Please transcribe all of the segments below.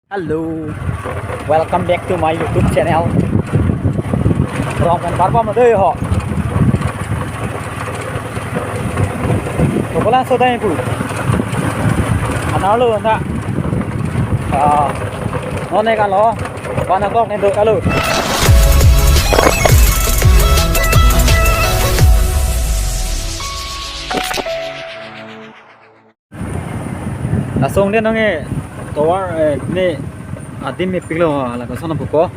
Hello, welcome back to my YouTube channel. Rong kan barba ma dei ho. Ko lan so dai pu. Ana lo na. Nó này cả lo. Ba na kok nên được alo. Là song đến nó nghe. Tawar ni adim mi piklo la ko sona buko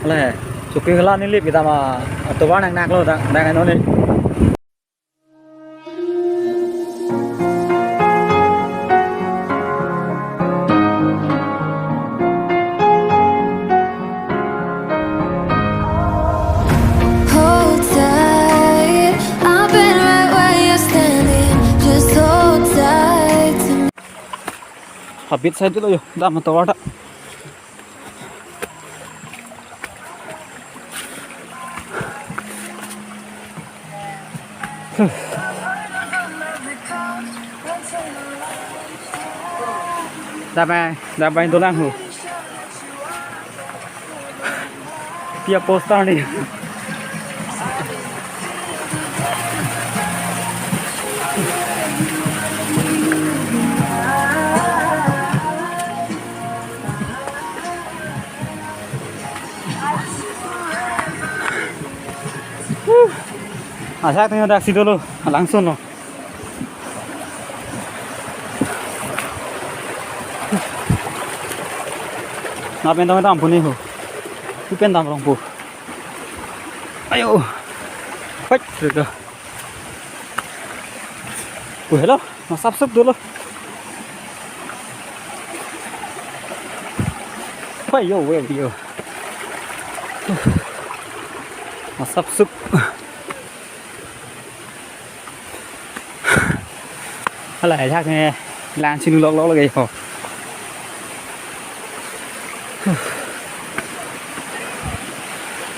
la chuki hla ni lip kita ma tawar nang nak lo da nang no ni habis saya dulu yuk, dah mantap ada. Dah main tulang hu. Dia poster ni. Saya tengok dah situ dulu, langsung no. Nak pendam pendam pun ni ho, tu pendam orang pu. Ayo, hoi, sudah. Hello, nak sap dulu. Hoi, yo, yo. Nak sap. Lại chắc nghe lan xin lóc là cái hồ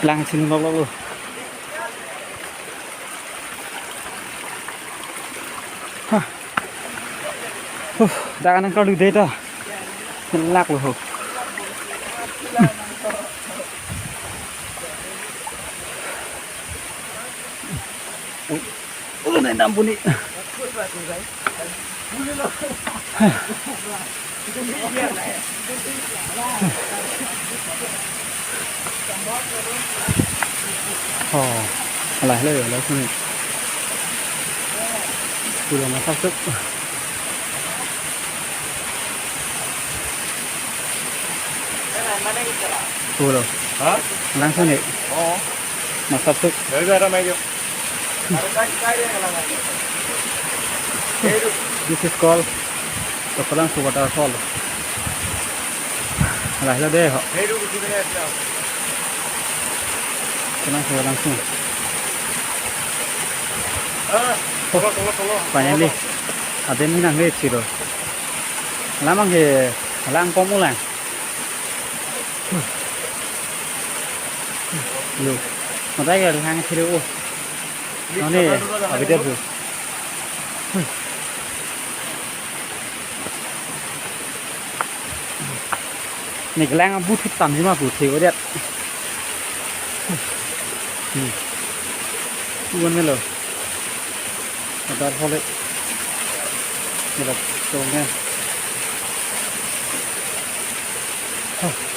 lan xin lóc luôn đã đang có được thế đó lạc rồi hồ ôi này nằm bún đi lại lấy ở đây không? Từ đó nó sắp sức. Từ rồi. Hả? Đang sao này? Nó sắp sức. Đấy ra mày chưa? This is called the Palangsu waterfall. Lại ra đây họ. Palangsu langsung. Banyak ni. Ada ni nang leci tu. Lama ke lang komu lang. Lu. Macam ke hang kiri nó ni, abis dia tu. Này cái lang bút thích tầm chứ mà bút thì có đẹp. Buồn lên rồi. Người ta thôi đấy. Này là trồng nghe.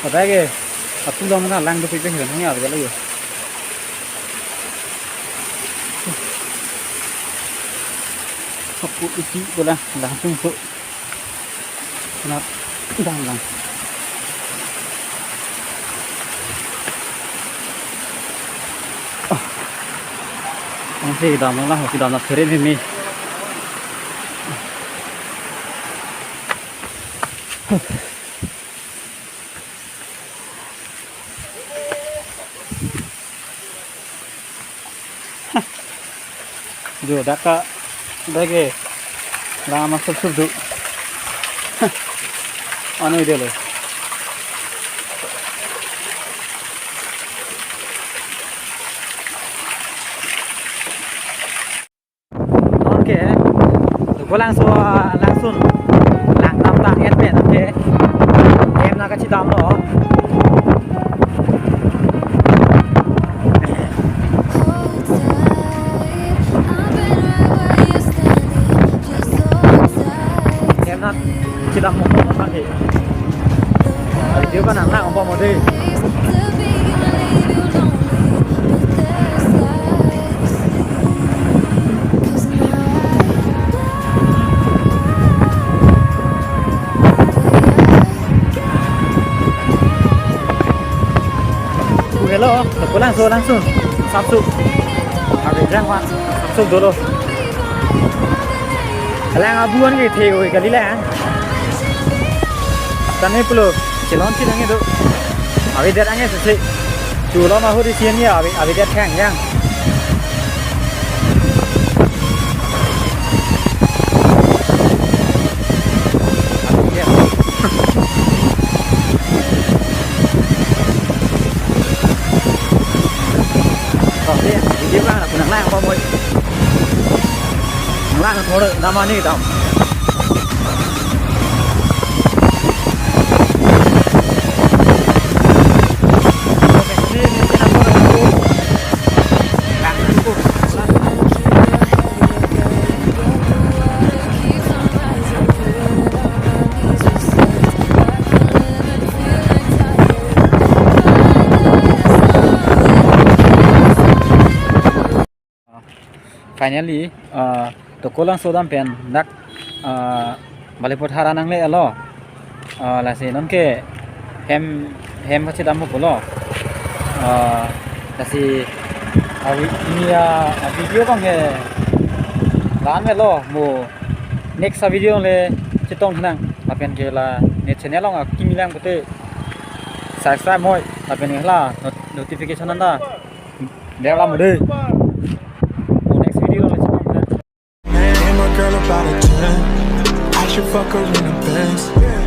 Ở đây kìa. Ở trung tâm nó là lang tôi phải hiểu nó nhỏ vậy là gì. Học cụ ý chí của lang trung phụ. Nó đang lang. Masih dah mula, masih dah nak keren ini. Jo dah ka, dah ke, dah masuk tu. Anu dia le. Có langsung lang tam ta et bet oke em na ka chi ามเหรอเกมนั้นคิดลำของผมมากทีเดี๋ยวก็หนังหน้าของผมหมดดิHello, aku langsung Samsung. Ada jangan Samsung dulu. Lang abuan ke theo kali lah. Tane perlu celon sih nangis tu. Abi dia nangis sih. Jual mahu di sini ya, abi dia kang yang. Dia bang nak nang lang apa moi. Nang lang thora nama ni tau. Finally, toko lang sodam pen nak balipot hara nang le alo. La si non ke hem macam damu polo. La si ini video bang ke lan me lo mo next video le cetong nang. Apen ke la net channel long kimi lang kote subscribe moi. Apen ke la notification nanda. Dia lam de. Girl about a 10, I should fuck her in a Benz.